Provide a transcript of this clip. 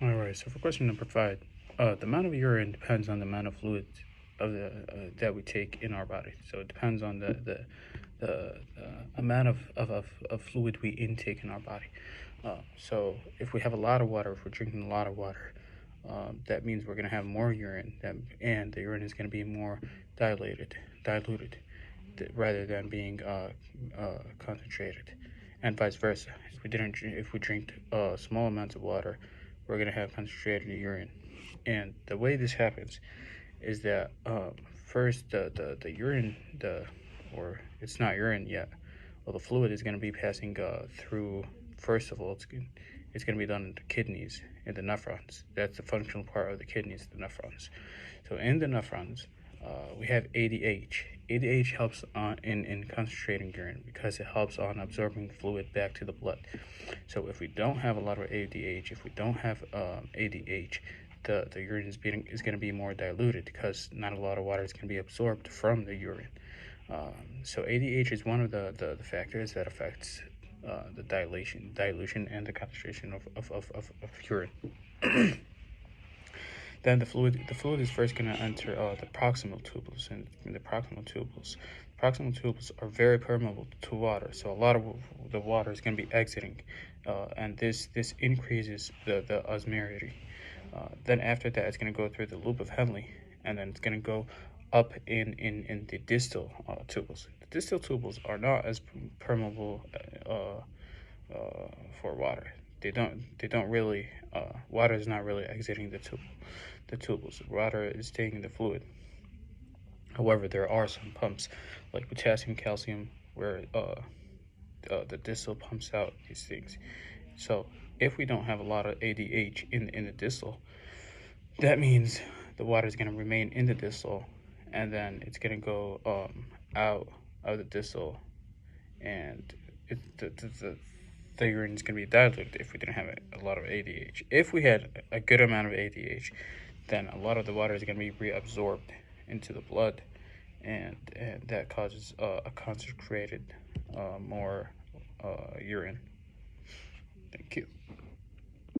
All right. So for question number five, the amount of urine depends on the amount of fluid of the that we take in our body. So it depends on the amount of fluid we intake in our body. So if we have a lot of water, if we're drinking a lot of water, that means we're going to have more urine, and the urine is going to be more diluted, rather than being concentrated, and vice versa. If we drink small amounts of water, we're gonna have concentrated urine. And the way this happens is that first the urine or it's not urine yet. Well, the fluid is gonna be passing through. First of all, it's gonna be done in the kidneys and the nephrons. That's the functional part of the kidneys, the nephrons. So in the nephrons, we have ADH. ADH helps in concentrating urine because it helps on absorbing fluid back to the blood. So if we don't have a lot of ADH, if we don't have ADH, the urine is going to be more diluted because not a lot of water is going to be absorbed from the urine. So ADH is one of the factors that affects the dilution, and the concentration of urine. Then the fluid is first going to enter the proximal tubules, and the proximal tubules are very permeable to water. So a lot of the water is going to be exiting, and this increases the osmolarity. Then after that, it's going to go through the loop of Henle, and then it's going to go up in the distal tubules. The distal tubules are not as permeable for water. They don't really water is not really exiting the tubules. Water is staying in the fluid. However, there are some pumps like potassium, calcium, where the distal pumps out these things. So if we don't have a lot of ADH in the distal, that means the water is going to remain in the distal, and then it's going to go out of the distal, and the urine is going to be diluted if we didn't have a lot of ADH. If we had a good amount of ADH, then a lot of the water is going to be reabsorbed into the blood, and that causes a concentrated more urine. Thank you.